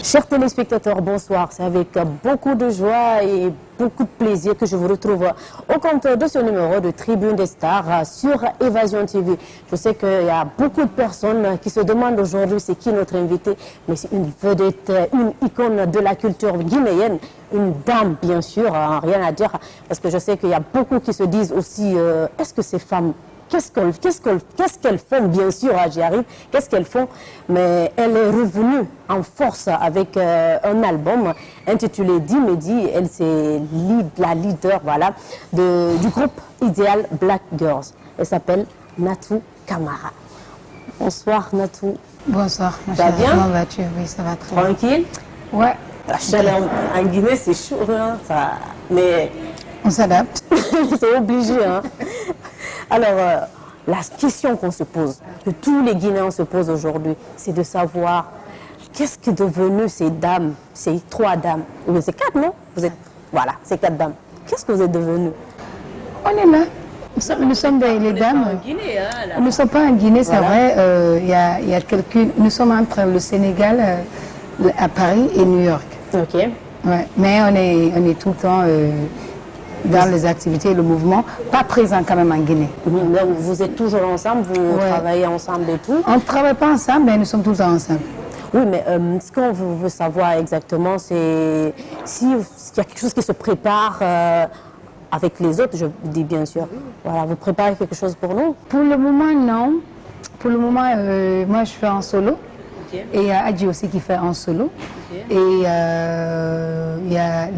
Chers téléspectateurs, bonsoir. C'est avec beaucoup de joie et beaucoup de plaisir que je vous retrouve au compte de ce numéro de Tribune des Stars sur Évasion TV. Je sais qu'il y a beaucoup de personnes qui se demandent aujourd'hui c'est qui notre invité, mais c'est une vedette, une icône de la culture guinéenne, une dame bien sûr, hein, rien à dire, parce que je sais qu'il y a beaucoup qui se disent aussi, est-ce que ces femmes... Qu'est-ce qu'elles font, bien sûr, j'y arrive, qu'est-ce qu'elles font, mais elle est revenue en force avec un album intitulé Dimedi. Elle, c'est la leader voilà, du groupe Ideal Black Girls. Elle s'appelle Natou Camara. Bonsoir Natou. Bonsoir, ma chère. Bien? Comment vas-tu? Oui, ça va très bien. Tranquille? Ouais. La chaleur en Guinée, c'est chaud, hein, ça... mais... On s'adapte. C'est obligé, hein. Alors, la question qu'on se pose, que tous les Guinéens se posent aujourd'hui, c'est de savoir qu'est-ce que devenues ces dames, ces trois dames, ou c'est quatre, non? Vous êtes, voilà, ces quatre dames. Qu'est-ce que vous êtes devenues? On est là. Nous sommes les dames. Nous ne sommes pas en Guinée, c'est vrai. Il y a quelques... Nous sommes entre le Sénégal, à Paris et New York. Ok. Ouais. Mais on est tout le temps... dans les activités et le mouvement, pas présent quand même en Guinée. Donc vous êtes toujours ensemble, vous travaillez ensemble et tout? On ne travaille pas ensemble, mais nous sommes tout le temps ensemble. Oui, mais ce qu'on veut savoir exactement, c'est s'il y a quelque chose qui se prépare avec les autres, je dis bien sûr. Voilà, vous préparez quelque chose pour nous? Pour le moment, non. Pour le moment, moi je fais en solo. Okay. Et il y a Adji aussi qui fait en solo. Okay. Et il y a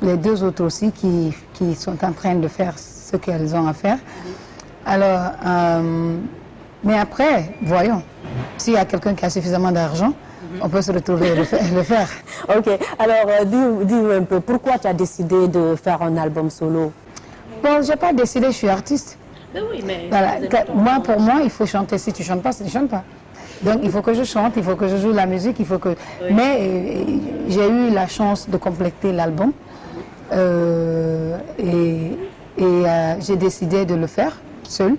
les deux autres aussi qui sont en train de faire ce qu'elles ont à faire. Alors, mais après, voyons, s'il y a quelqu'un qui a suffisamment d'argent, on peut se retrouver et le faire. Ok, alors dis-moi un peu, pourquoi tu as décidé de faire un album solo? Bon, je n'ai pas décidé, je suis artiste. Mais oui, mais... Voilà. Pour moi, il faut chanter. Si tu ne chantes pas, tu ne chantes pas. Donc il faut que je chante, il faut que je joue la musique, il faut que... Oui. Mais j'ai eu la chance de compléter l'album et j'ai décidé de le faire seule.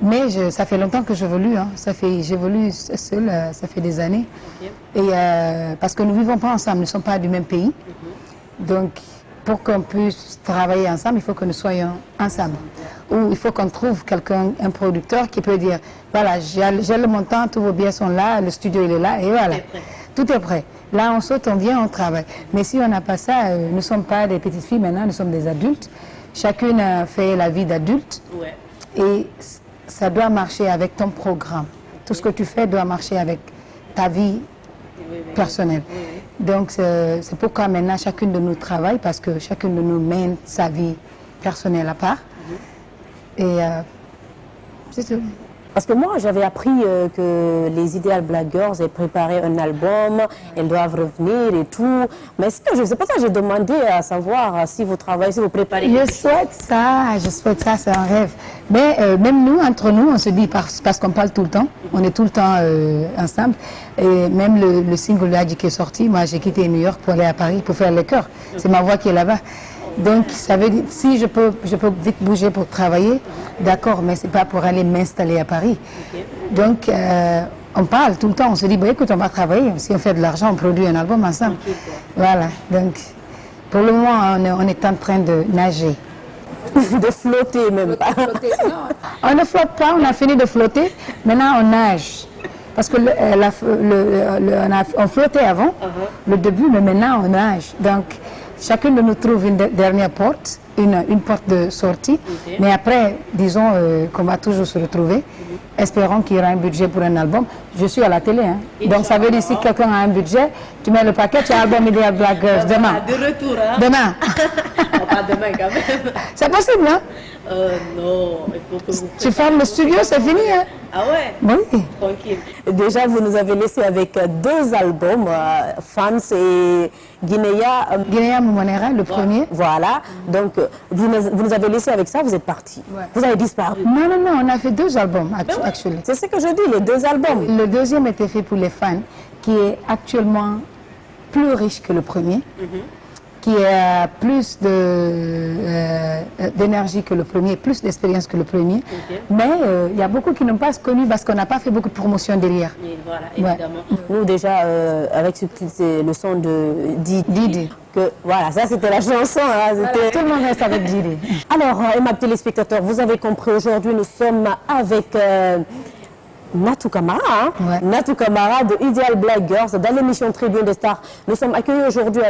Mais ça fait longtemps que j'évolue, hein. J'évolue seule, ça fait des années. Okay. Et parce que nous ne vivons pas ensemble, nous ne sommes pas du même pays. Donc pour qu'on puisse travailler ensemble, il faut que nous soyons ensemble. Ou il faut qu'on trouve quelqu'un, un producteur qui peut dire, voilà, j'ai le montant, tous vos billets sont là, le studio il est là, et voilà. Tout est prêt. Là on saute, on vient, on travaille. Mais si on n'a pas ça, nous ne sommes pas des petites filles maintenant, nous sommes des adultes. Chacune fait la vie d'adulte. Ouais. Et ça doit marcher avec ton programme. Tout ce que tu fais doit marcher avec ta vie personnelle. Donc c'est pourquoi maintenant chacune de nous travaille, parce que chacune de nous mène sa vie personnelle à part. Et c'est tout. Parce que moi, j'avais appris que les Ideal Black Girls aient préparé un album, elles doivent revenir et tout. Mais je ne sais pas ça, j'ai demandé à savoir si vous travaillez, si vous préparez. Je souhaite ça, c'est un rêve. Mais même nous, entre nous, on se dit, parce qu'on parle tout le temps, on est tout le temps ensemble. Et même le single Adji qui est sorti, moi j'ai quitté New York pour aller à Paris pour faire le chœur. C'est ma voix qui est là-bas. Donc, ça veut dire, si je peux vite bouger pour travailler, d'accord, mais ce n'est pas pour aller m'installer à Paris. Okay. Donc, on parle tout le temps, on se dit, bon, écoute, on va travailler, si on fait de l'argent, on produit un album ensemble. Okay. Voilà, donc, pour le moment, on est en train de nager. De flotter même pas. On ne flotte pas, on a fini de flotter, maintenant on nage. Parce que on flottait avant, le début, mais maintenant on nage. Donc, chacune de nous trouve une dernière porte, une porte de sortie. Okay. Mais après, disons qu'on va toujours se retrouver. Espérons qu'il y aura un budget pour un album. Je suis à la télé. Hein. Donc ça veut dire si quelqu'un a un budget, tu mets le paquet, tu as l'album Ideal Black Girls demain. De retour. Hein? Demain. à demain quand même. C'est possible, hein? Non, il faut que vous... Tu fermes le studio, c'est fini, hein? Ah ouais? Oui. Tranquille. Déjà, vous nous avez laissé avec deux albums, Fans et Guinea. Guinea Moumonera, le premier. Voilà. Donc, vous nous avez laissé avec ça, vous êtes parti. Ouais. Vous avez disparu. Non, non, non, on a fait deux albums, actuellement. C'est ce que je dis, les deux albums. Le deuxième était fait pour les fans, qui est actuellement plus riche que le premier, qui a plus d'énergie que le premier, plus d'expérience que le premier. Mais il y a beaucoup qui n'ont pas connu parce qu'on n'a pas fait beaucoup de promotion derrière. Et voilà, évidemment. Nous, déjà, avec c'est le son de Didi. Que, voilà, ça c'était la chanson. Hein, voilà, tout le monde reste avec Didi. Alors, Emma, téléspectateurs, vous avez compris, aujourd'hui nous sommes avec... Natou Kamara, hein? Ouais. Natou Kamara de Ideal Black Girls dans l'émission Tribune des Stars. Nous sommes accueillis aujourd'hui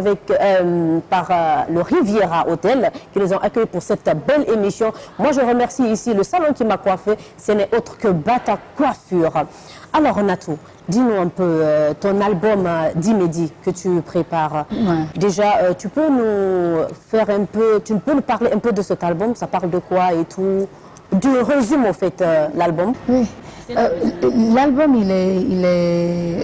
par le Riviera Hotel qui nous ont accueillis pour cette belle émission. Moi je remercie ici le salon qui m'a coiffé, ce n'est autre que Bata Coiffure. Alors Natou, dis-nous un peu ton album d'Imédi que tu prépares. Ouais. Déjà, tu peux nous faire un peu, tu peux nous parler un peu de cet album, ça parle de quoi et tout. Tu résumes au fait l'album. Oui.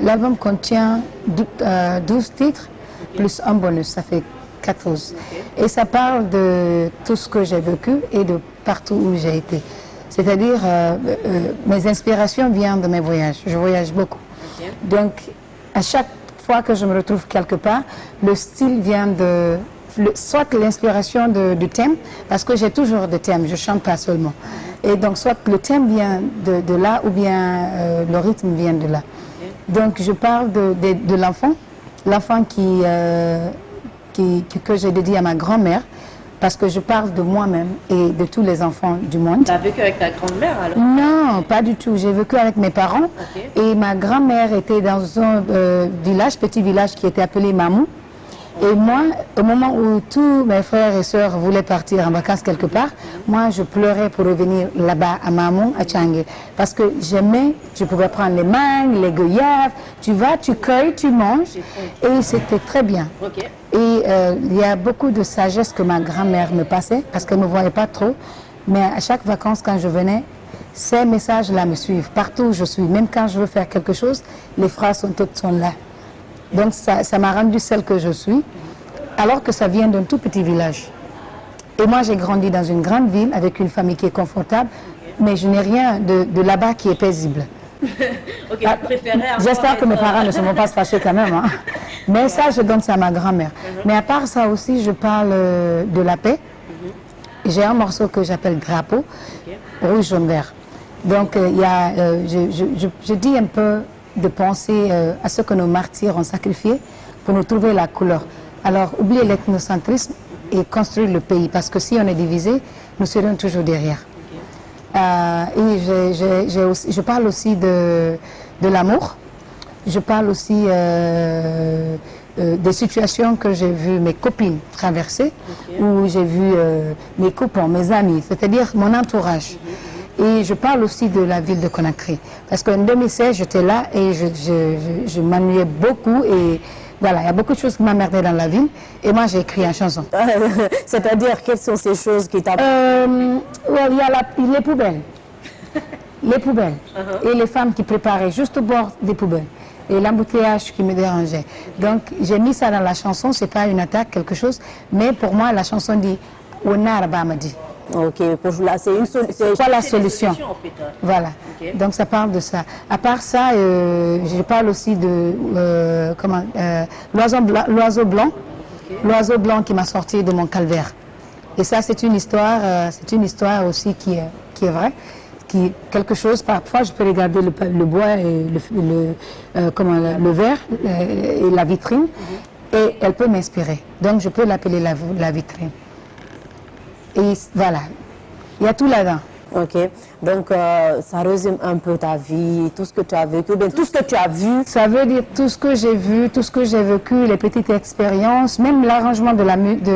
L'album contient 12 titres plus un bonus, ça fait 14. Et ça parle de tout ce que j'ai vécu et de partout où j'ai été. C'est-à-dire, mes inspirations viennent de mes voyages. Je voyage beaucoup. Donc, à chaque fois que je me retrouve quelque part, le style vient de... soit l'inspiration du thème, parce que j'ai toujours des thèmes, je ne chante pas seulement. Et donc, soit le thème vient de là, ou bien le rythme vient de là. Donc, je parle de l'enfant que j'ai dédié à ma grand-mère, parce que je parle de moi-même et de tous les enfants du monde. Tu as vécu avec ta grand-mère alors? Non, pas du tout. J'ai vécu avec mes parents. Et ma grand-mère était dans un village, petit village qui était appelé Mamou. Et moi, au moment où tous mes frères et sœurs voulaient partir en vacances quelque part, moi je pleurais pour revenir là-bas à Mamou, à Tchangé. Parce que j'aimais, je pouvais prendre les mangues, les goyaves, tu vas, tu cueilles, tu manges. Et c'était très bien. Et il y a beaucoup de sagesse que ma grand-mère me passait, parce qu'elle ne me voyait pas trop. Mais à chaque vacances, quand je venais, ces messages-là me suivent. Partout où je suis, même quand je veux faire quelque chose, les phrases sont là. Donc ça m'a rendu celle que je suis, alors que ça vient d'un tout petit village. Et moi j'ai grandi dans une grande ville avec une famille qui est confortable, mais je n'ai rien de là-bas qui est paisible. J'espère que mes parents ne se vont pas se fâcher quand même. Hein. Mais ça, je donne ça à ma grand-mère. Mais à part ça aussi, je parle de la paix. J'ai un morceau que j'appelle Drapeau, rouge, jaune, vert. Donc je dis un peu de penser à ce que nos martyrs ont sacrifié pour nous trouver la couleur. Alors, oublier l'ethnocentrisme et construire le pays, parce que si on est divisé, nous serons toujours derrière. Et je parle aussi de l'amour. Je parle aussi des situations que j'ai vu mes copines traverser, où j'ai vu mes copains, mes amis, c'est-à-dire mon entourage. Et je parle aussi de la ville de Conakry. Parce qu'en 2016, j'étais là et je m'ennuyais beaucoup. Et voilà, il y a beaucoup de choses qui m'emmerdaient dans la ville. Et moi, j'ai écrit une chanson. C'est-à-dire, quelles sont ces choses qui t'ont... Il y a les poubelles. Les poubelles. Et les femmes qui préparaient juste au bord des poubelles. Et l'embouteillage qui me dérangeait. Donc, j'ai mis ça dans la chanson. Ce n'est pas une attaque, quelque chose. Mais pour moi, la chanson dit « Onar Bamadi ». Ok, c'est quoi la solution? Voilà, donc ça parle de ça. À part ça, je parle aussi de l'oiseau blanc qui m'a sorti de mon calvaire. Et ça, c'est une histoire aussi qui est vraie. Quelque chose, parfois je peux regarder le bois et le verre et la vitrine, et elle peut m'inspirer. Donc je peux l'appeler la vitrine. Et voilà, il y a tout là-dedans. Ok, donc ça résume un peu ta vie, tout ce que tu as vécu, bien, tout ce que tu as vu. Ça veut dire tout ce que j'ai vu, tout ce que j'ai vécu, les petites expériences, même l'arrangement de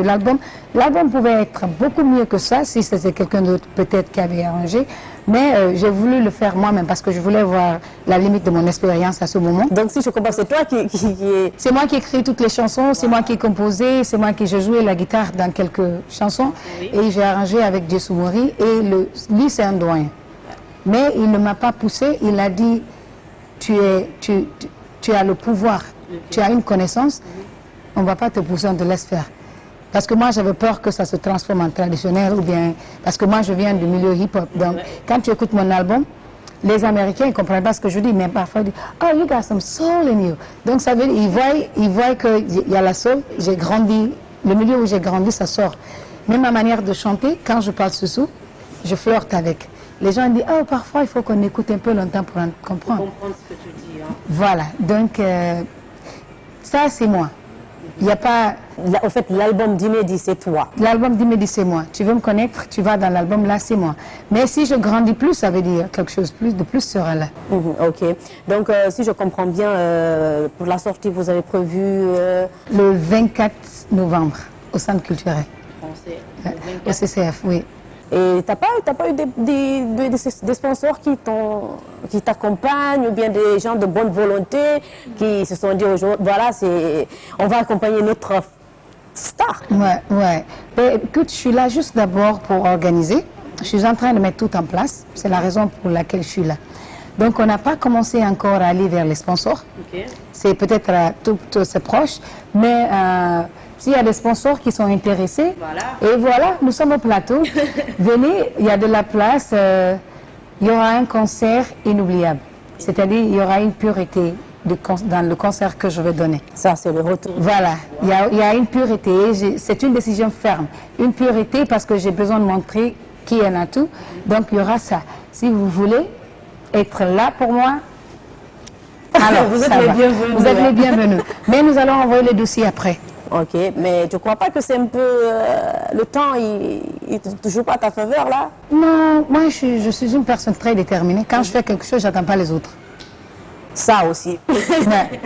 l'album. L'album pouvait être beaucoup mieux que ça si c'était quelqu'un d'autre peut-être qui avait arrangé, mais j'ai voulu le faire moi-même parce que je voulais voir la limite de mon expérience à ce moment. Donc si je comprends, c'est toi qui est... C'est moi qui ai écrit toutes les chansons, c'est moi qui ai composé, c'est moi qui j'ai joué la guitare dans quelques chansons et j'ai arrangé avec Djessou Mori et lui c'est un doyen. Mais il ne m'a pas poussé, il a dit tu as le pouvoir, tu as une connaissance, on ne va pas te pousser, on te laisse faire. Parce que moi, j'avais peur que ça se transforme en traditionnel ou bien... Parce que moi, je viens du milieu hip-hop. Donc, quand tu écoutes mon album, les Américains ne comprennent pas ce que je dis, mais parfois ils disent « Oh, you got some soul in you ». Donc, ça veut dire, ils voient qu'il y a la soul. J'ai grandi, le milieu où j'ai grandi, ça sort. Même ma manière de chanter, quand je parle sous, je flirte avec. Les gens disent « Oh, parfois, il faut qu'on écoute un peu longtemps pour comprendre. » Comprendre ce que tu dis. Hein. Voilà. Donc, ça, c'est moi. Il n'y a pas... En fait, l'album d'Imédi, c'est toi. L'album d'Imédi, c'est moi. Tu veux me connaître, tu vas dans l'album, là, c'est moi. Mais si je grandis plus, ça veut dire quelque chose de plus sera là. Ok. Donc, si je comprends bien, pour la sortie, vous avez prévu... Le 24 novembre, au Centre culturel. Français. Au CCF, oui. Et t'as pas eu des sponsors qui t'accompagnent ou bien des gens de bonne volonté qui se sont dit aujourd'hui, voilà, on va accompagner notre star. Ouais. Mais, écoute, je suis là juste d'abord pour organiser. Je suis en train de mettre tout en place. C'est la raison pour laquelle je suis là. Donc, on n'a pas commencé encore à aller vers les sponsors. Okay. C'est peut-être tout c'est proche, mais... s'il y a des sponsors qui sont intéressés, et voilà, nous sommes au plateau. Venez, il y a de la place, il y aura un concert inoubliable. C'est-à-dire, il y aura une pureté dans le concert que je vais donner. Ça, c'est le retour. Voilà, il y a une pureté, c'est une décision ferme. Une pureté parce que j'ai besoin de montrer qui est Natou. Donc, il y aura ça. Si vous voulez être là pour moi, alors, vous êtes les bienvenus. Vous êtes les bienvenus. Mais nous allons envoyer les dossiers après. Ok, mais tu ne crois pas que c'est un peu... le temps, il ne te joue pas à ta faveur, là? Non, moi, je suis une personne très déterminée. Quand je fais quelque chose, je n'attends pas les autres. Ça aussi. Ouais.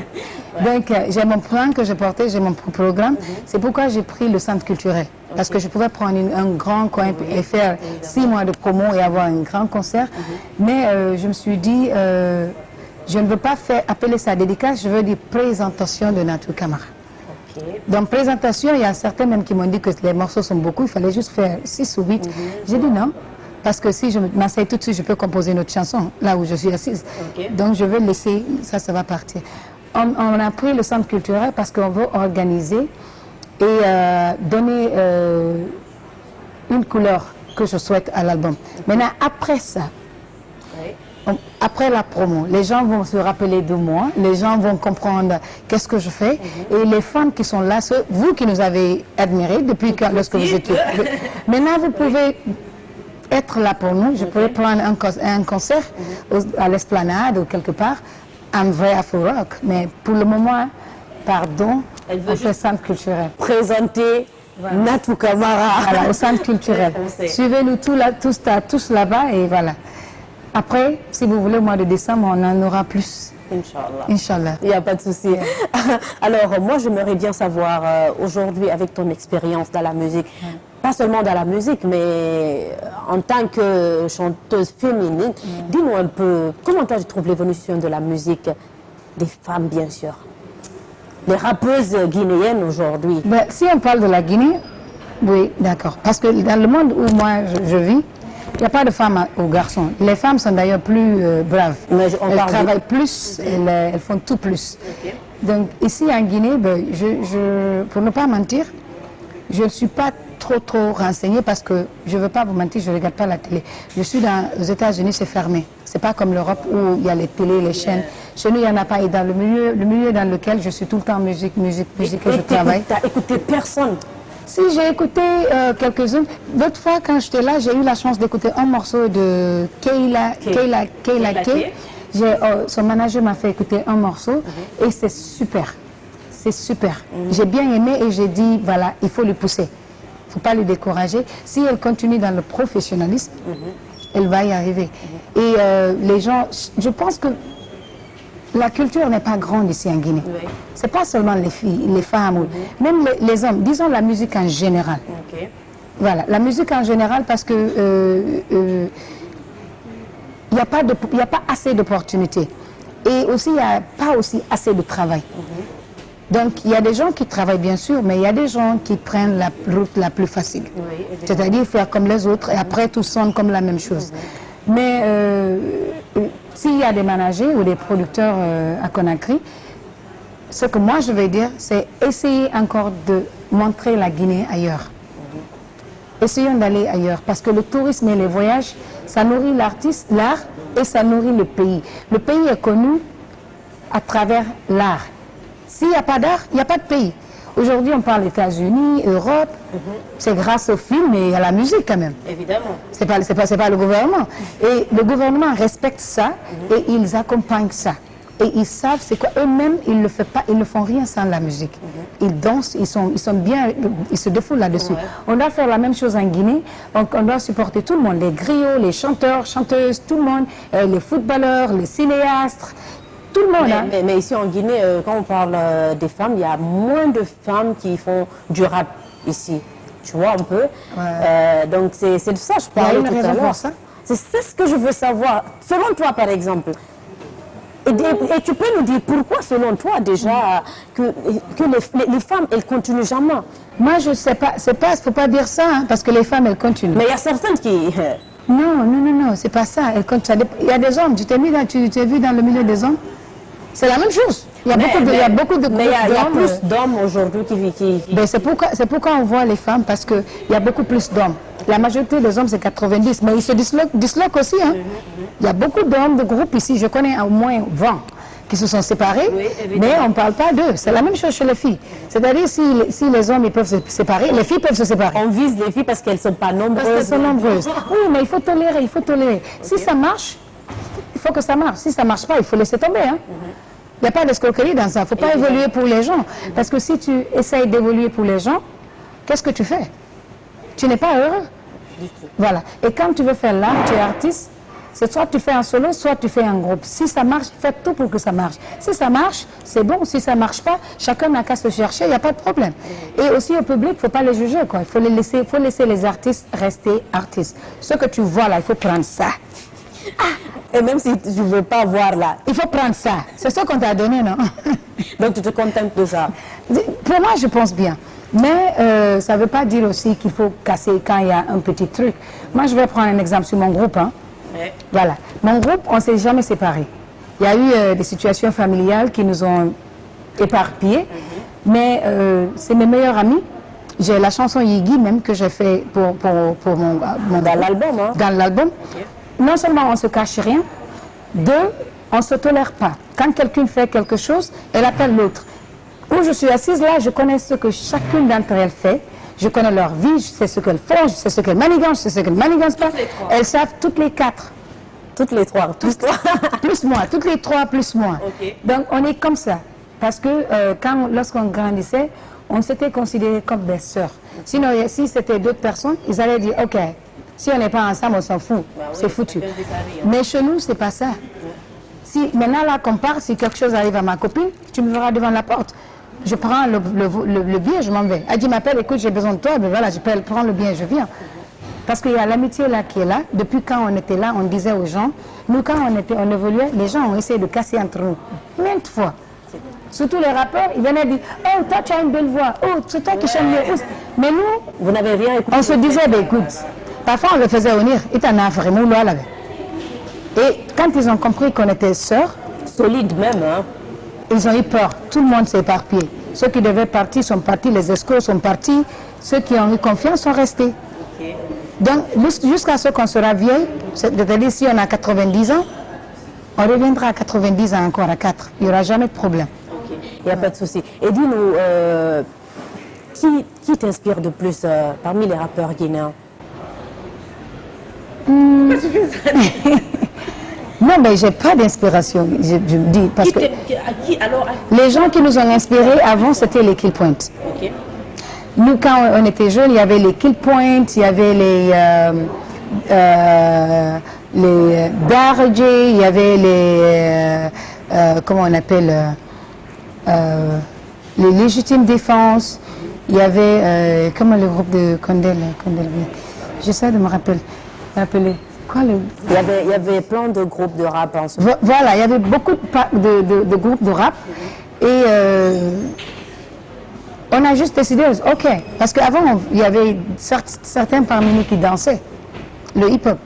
Donc, j'ai mon plan que je portais, j'ai mon programme. C'est pourquoi j'ai pris le centre culturel. Parce que je pouvais prendre un grand coin et faire 6 mois de promo et avoir un grand concert. Mais je me suis dit, je ne veux pas appeler ça dédicace, je veux dire présentation de Natou Camara. Dans présentation, il y a certains même qui m'ont dit que les morceaux sont beaucoup, il fallait juste faire 6 ou 8. J'ai dit non, parce que si je m'asseye tout de suite, je peux composer une autre chanson, là où je suis assise. Donc je vais laisser, ça va partir. On a pris le centre culturel parce qu'on veut organiser et donner une couleur que je souhaite à l'album. Maintenant, après ça, après la promo, les gens vont se rappeler de moi, les gens vont comprendre qu'est-ce que je fais. Et les fans qui sont là, vous qui nous avez admirés depuis lorsque vous étiez... Maintenant, vous pouvez être là pour nous. Je pourrais prendre un concert à l'Esplanade ou quelque part, un vrai Afro-Rock. Mais pour le moment, pardon, on fait centre culturel. Présenter Natou Camara. Voilà, au centre culturel. Suivez-nous tous là-bas et voilà. Après, si vous voulez, au mois de décembre, on en aura plus. Inch'Allah. Inch'Allah. Il n'y a pas de souci. Alors, moi, j'aimerais bien savoir, aujourd'hui, avec ton expérience dans la musique, pas seulement dans la musique, mais en tant que chanteuse féminine, dis-nous un peu, comment toi, tu trouves l'évolution de la musique des femmes, bien sûr, les rappeuses guinéennes aujourd'hui? Ben, si on parle de la Guinée, oui, d'accord. Parce que dans le monde où moi, je vis, il n'y a pas de femmes aux garçons. Les femmes sont d'ailleurs plus braves. Elles travaillent plus, elles font tout plus. Donc ici en Guinée, ben, pour ne pas mentir, je ne suis pas trop renseignée parce que je ne veux pas vous mentir, je ne regarde pas la télé. Je suis aux États-Unis, c'est fermé. Ce n'est pas comme l'Europe où il y a les télés, les chaînes. Chez nous, il n'y en a pas. Et dans le milieu dans lequel je suis tout le temps musique et je travaille. Tu n'as écouté personne? Si, j'ai écouté quelques-unes. L'autre fois, quand j'étais là, j'ai eu la chance d'écouter un morceau de Keila Kay. Son manager m'a fait écouter un morceau et c'est super. C'est super. J'ai bien aimé et j'ai dit, voilà, il faut lui pousser. Il ne faut pas lui décourager. Si elle continue dans le professionnalisme, elle va y arriver. Et les gens, je pense que la culture n'est pas grande ici en Guinée. Ce n'est pas seulement les filles, les femmes, même les hommes, disons la musique en général. Ok. Voilà, la musique en général parce que il n'y a pas assez d'opportunités. Et aussi, il n'y a pas aussi assez de travail. Donc, il y a des gens qui travaillent bien sûr, mais il y a des gens qui prennent la route la plus facile. Oui, C'est-à-dire faire comme les autres et après tout sonne comme la même chose. Mais s'il y a des managers ou des producteurs à Conakry, ce que moi je vais dire, c'est essayer encore de montrer la Guinée ailleurs. Essayons d'aller ailleurs parce que le tourisme et les voyages, ça nourrit l'artiste, l'art et ça nourrit le pays. Le pays est connu à travers l'art. S'il n'y a pas d'art, il n'y a pas de pays. Aujourd'hui, on parle États-Unis, Europe, c'est grâce au film et à la musique quand même. Évidemment. C'est pas le gouvernement. Et le gouvernement respecte ça et ils accompagnent ça. Et ils savent c'est quoi. Eux-mêmes, ils ne font rien sans la musique. Ils dansent, ils sont bien, ils se défoulent là-dessus. Ouais. On doit faire la même chose en Guinée. Donc on doit supporter tout le monde, les griots, les chanteurs, chanteuses, tout le monde, les footballeurs, les cinéastes, tout le monde. Mais ici en Guinée, quand on parle des femmes, il y a moins de femmes qui font du rap ici. Tu vois un peu. Donc c'est de ça que je parlais tout à l'heure. C'est ce que je veux savoir. Selon toi, par exemple. Et tu peux nous dire pourquoi, selon toi, déjà, que les femmes, elles continuent jamais? Moi, je ne sais pas. Il ne faut pas dire ça, hein, parce que les femmes, elles continuent. Mais il y a certaines qui... Non, c'est pas ça. Il y a des hommes. Tu t'es vu dans le milieu des hommes? C'est la même chose. Il y a beaucoup de mais il y a plus d'hommes aujourd'hui qui... C'est pourquoi on voit les femmes, parce qu'il y a beaucoup plus d'hommes. La majorité des hommes, c'est 90, mais ils se disloquent aussi. Hein. Il y a beaucoup d'hommes de groupes ici, je connais au moins 20 qui se sont séparés, mais on ne parle pas d'eux. C'est la même chose chez les filles. C'est-à-dire, si les hommes ils peuvent se séparer, les filles peuvent se séparer. On vise les filles parce qu'elles ne sont pas nombreuses. Parce qu'elles sont nombreuses. Oui, mais il faut tolérer. Si ça marche, il faut que ça marche. Si ça ne marche pas, il faut laisser tomber. Hein. Il n'y a pas d'escroquerie dans ça. Il ne faut pas évoluer pour les gens. Parce que si tu essayes d'évoluer pour les gens, qu'est-ce que tu fais? Tu n'es pas heureux. Voilà. Et quand tu veux faire l'art, tu es artiste, c'est soit tu fais un solo, soit tu fais un groupe. Si ça marche, fais tout pour que ça marche. Si ça marche, c'est bon. Si ça ne marche pas, chacun n'a qu'à se chercher, il n'y a pas de problème. Et aussi au public, il ne faut pas les juger, quoi. Il faut laisser les artistes rester artistes. Ce que tu vois là, il faut prendre ça. Et même si tu ne veux pas voir là, il faut prendre ça. C'est ce qu'on t'a donné, non? Donc tu te contentes de ça? Pour moi, je pense bien. Mais ça ne veut pas dire aussi qu'il faut casser quand il y a un petit truc. Moi, je vais prendre un exemple sur mon groupe. Hein. Voilà. Mon groupe, on ne s'est jamais séparés. Il y a eu des situations familiales qui nous ont éparpillés. Mais c'est mes meilleurs amis. J'ai la chanson Yigi même que j'ai fait pour mon dans l'album. Hein. Dans l'album. Non seulement on ne se cache rien, deux, on ne se tolère pas. Quand quelqu'un fait quelque chose, elle appelle l'autre. Où je suis assise là, je connais ce que chacune d'entre elles fait. Je connais leur vie, je sais ce qu'elles font, je sais ce qu'elles manigancent, je sais ce qu'elles manigancent pas. Elles savent toutes les quatre. Toutes les trois, plus toi. Plus moi, toutes les trois plus moi. Okay. Donc on est comme ça. Parce que lorsqu'on grandissait, on s'était considérés comme des sœurs. Sinon, si c'était d'autres personnes, ils allaient dire, ok, si on n'est pas ensemble, on s'en fout. Bah oui, c'est foutu. Mais chez nous, c'est pas ça. Si maintenant là qu'on part, si quelque chose arrive à ma copine, tu me verras devant la porte. Je prends le billet, je m'en vais. Elle dit, m'appelle, écoute, j'ai besoin de toi, mais voilà, je prends le billet, je viens. Parce qu'il y a l'amitié là qui est là. Depuis quand on était là, on disait aux gens, nous quand on évoluait, les gens ont essayé de casser entre nous. Maintes fois. Surtout les rappeurs, ils venaient dire, oh, toi tu as une belle voix, oh, c'est toi qui chantes mieux. Mais nous, vous n'avez rien écouté. On se disait, ben, écoute, parfois on le faisait venir, il t'en a vraiment là. Et quand ils ont compris qu'on était sœurs, solides même, hein, ils ont eu peur. Tout le monde s'est éparpillé. Ceux qui devaient partir sont partis, les escorts sont partis, ceux qui ont eu confiance sont restés. Okay. Donc, jusqu'à ce qu'on sera vieille, c'est-à-dire si on a 90 ans, on reviendra à 90 ans encore à 4. Il n'y aura jamais de problème. Okay. Il n'y a pas de souci. Et dis-nous, qui t'inspire de plus parmi les rappeurs guinéens? Pourquoi tu fais ça? Non, mais j'ai pas d'inspiration, je dis, parce que les gens qui nous ont inspirés avant, c'était les Kill Point. Okay. Nous, quand on était jeunes, il y avait les Kill Point, il y avait les Darje, il y avait les, comment on appelle, les légitimes défenses. Il y avait, comment le groupe de Condel, j'essaie de me rappeler. Quoi, il y avait plein de groupes de rap en ce moment. Voilà, il y avait beaucoup de groupes de rap. Et on a juste décidé, ok, parce qu'avant, il y avait certains parmi nous qui dansaient le hip-hop.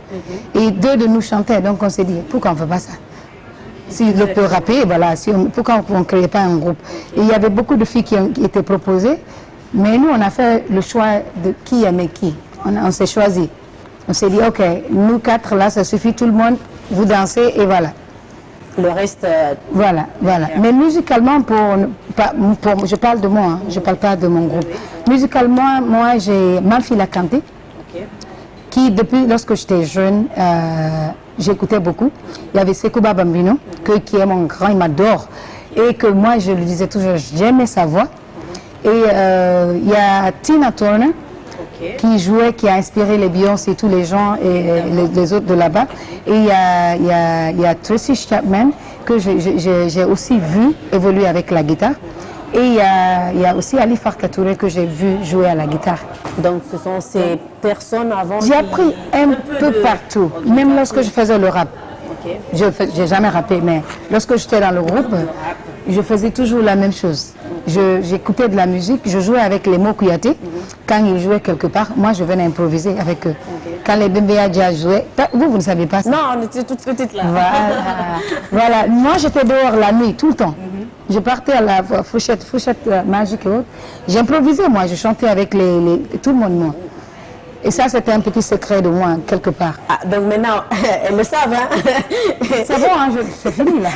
Et deux de nous chantaient, donc on s'est dit, pourquoi on ne fait pas ça? Si le peut rapper, voilà, pourquoi on ne crée pas un groupe? Et il y avait beaucoup de filles qui étaient proposées, mais nous, on a fait le choix de qui aimait qui. On s'est choisi. On s'est dit, ok, nous quatre là, ça suffit, tout le monde, vous dansez et voilà. Le reste... Voilà. Mais musicalement, je parle de moi, hein, je ne parle pas de mon groupe. Musicalement, moi, j'ai Mamfila Kanté, qui depuis lorsque j'étais jeune, j'écoutais beaucoup. Il y avait Sekouba Bambino, qui est mon grand, il m'adore. Et que moi, je lui disais toujours, j'aimais sa voix. Et il y a Tina Turner, qui a inspiré les Beyoncé et tous les gens et les autres de là-bas. Et il y a Tracy Chapman que j'ai aussi vu évoluer avec la guitare. Et il y a aussi Ali Farka Touré que j'ai vu jouer à la guitare. Donc ce sont ces personnes avant... J'ai appris un peu partout, même lorsque je faisais le rap. Je n'ai jamais rappé, mais lorsque j'étais dans le groupe, je faisais toujours la même chose. J'écoutais de la musique, je jouais avec les mots Kouyaté. Quand ils jouaient quelque part, moi je venais improviser avec eux. Quand les Bembea Jazz jouaient, vous ne savez pas ça. Non, on était toutes petites là. Voilà. Moi j'étais dehors la nuit, tout le temps. Je partais à la fourchette magique et autres. J'improvisais, moi, je chantais avec tout le monde, moi. Et ça, c'était un petit secret de moi, quelque part. Ah, donc maintenant, elles le savent, hein? C'est bon, hein, c'est fini, là.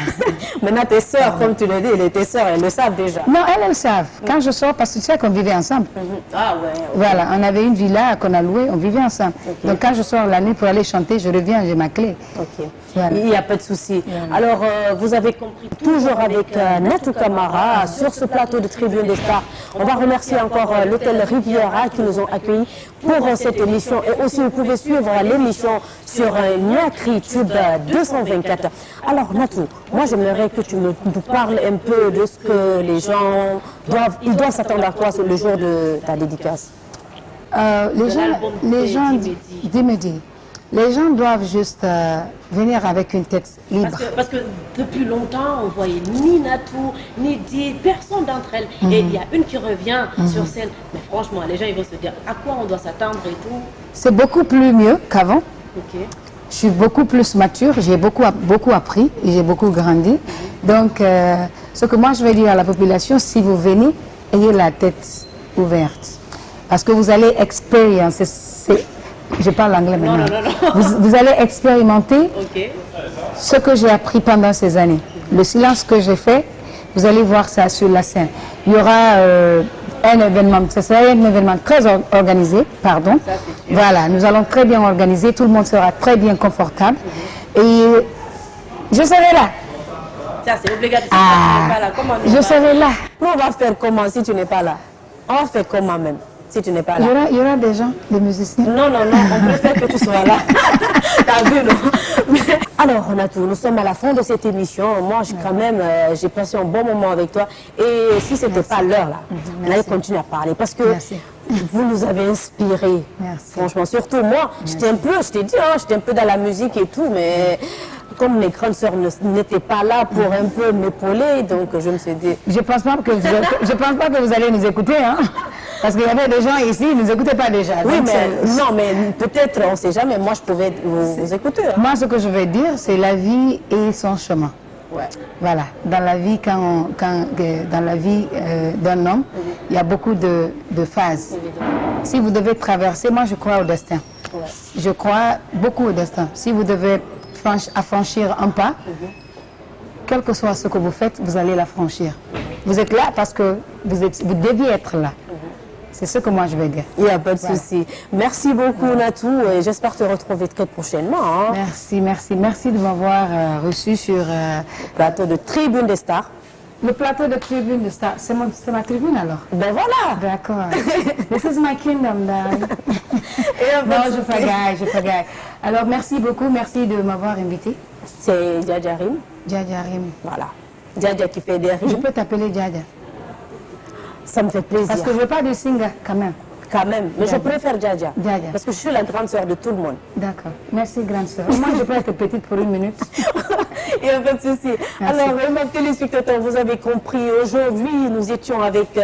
Maintenant, tes sœurs, comme tu le dis, tes sœurs, elles le savent déjà. Non, elles savent. Quand je sors, parce que tu sais qu'on vivait ensemble. Ah ouais. Okay. Voilà, on avait une villa qu'on a louée, on vivait ensemble. Donc quand je sors la nuit pour aller chanter, je reviens, j'ai ma clé. Ok. Voilà. Il n'y a pas de souci. Alors, vous avez compris, toujours avec Natou Camara, sur ce plateau de Tribune des Stars. On va remercier encore l'hôtel Riviera qui nous ont accueillis pour cette émission. Et aussi, vous pouvez suivre l'émission sur Niakri Tube 224. Alors, Natou, moi, j'aimerais que tu nous parles un peu de ce que les gens doivent s'attendre à toi le jour de ta dédicace. Les gens d'Imédi. Les gens doivent juste venir avec une tête libre. Parce que depuis longtemps, on voyait ni Natou, ni Di, personne d'entre elles. Et il y a une qui revient sur scène. Mais franchement, les gens ils vont se dire à quoi on doit s'attendre et tout. C'est beaucoup plus mieux qu'avant. Okay. Je suis beaucoup plus mature, j'ai beaucoup appris et j'ai beaucoup grandi. Donc, ce que moi je vais dire à la population, si vous venez, ayez la tête ouverte. Parce que vous allez expérimenter. Je parle anglais maintenant. Non. Vous allez expérimenter ce que j'ai appris pendant ces années. Le silence que j'ai fait, vous allez voir ça sur la scène. Il y aura un événement, ce sera un événement très organisé, pardon. Voilà, nous allons très bien organiser, tout le monde sera très bien confortable. Et je serai là. Ça, c'est obligatoire. Je serai là. Nous, on va faire comment si tu n'es pas là? On va faire comment même si tu n'es pas là? Il y aura des gens, des musiciens. Non, on préfère que tu sois là. T'as vu, non? Alors, Natou, nous sommes à la fin de cette émission. Moi, quand même, j'ai passé un bon moment avec toi. Et si ce n'était pas l'heure, là, on allait continuer à parler. Parce que vous nous avez inspirés. Merci. Franchement, surtout moi, je t'ai dit, j'étais un peu dans la musique et tout, mais comme mes grandes sœurs n'étaient pas là pour un peu m'épauler, donc je me suis dit... Je ne pense pas que vous allez nous écouter, hein? Parce qu'il y avait des gens ici, ils ne nous écoutaient pas déjà. Oui, mais peut-être, on ne sait jamais, moi je pouvais vous écouter. Hein. Moi, ce que je vais dire, c'est la vie et son chemin. Ouais. Voilà, dans la vie, dans la vie d'un homme, il y a beaucoup de phases. Si vous devez traverser, moi je crois au destin. Ouais. Je crois beaucoup au destin. Si vous devez franchir un pas, quel que soit ce que vous faites, vous allez la franchir. Vous êtes là parce que vous deviez être là. C'est ce que moi je vais dire. Il n'y a pas de souci. Merci beaucoup Natou et j'espère te retrouver très prochainement. Hein. Merci de m'avoir reçu sur le plateau de Tribune des Stars. Le plateau de Tribune des Stars, c'est ma tribune alors? Ben voilà. D'accord. This is my kingdom, darling. Non, je pagaille. Alors merci beaucoup, merci de m'avoir invité. C'est Djadja Rim. Djadja Rim. Voilà. Djadja qui fait des rimes. Je peux t'appeler Djadja. Ça me fait plaisir. Parce que je veux pas de singer quand même. Quand même. Mais je préfère Djadia. Djadia. Parce que je suis la grande sœur de tout le monde. D'accord. Merci, grande sœur. Moi, je peux être petite pour une minute. Il n'y a pas de souci. Alors, mes téléspectateurs, vous avez compris, aujourd'hui, nous étions avec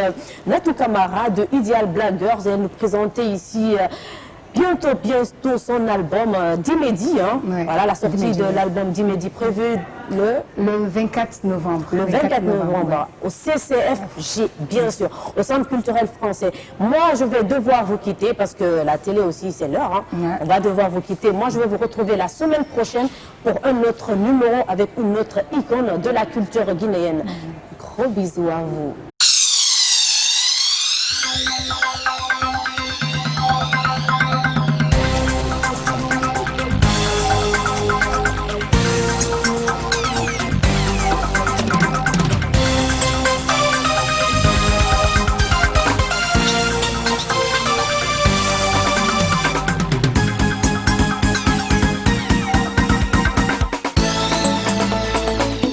Natou Camara de Ideal Blagueurs et elle nous présentait ici bientôt son album d'Imédi. Hein. Ouais. Voilà, la sortie de l'album d'Imédi prévue le 24 novembre. Le 24 novembre, au CCFG, bien sûr, au Centre culturel français. Moi, je vais devoir vous quitter parce que la télé aussi, c'est l'heure. Hein. Ouais. On va devoir vous quitter. Moi, je vais vous retrouver la semaine prochaine pour un autre numéro avec une autre icône de la culture guinéenne. Gros bisous à vous.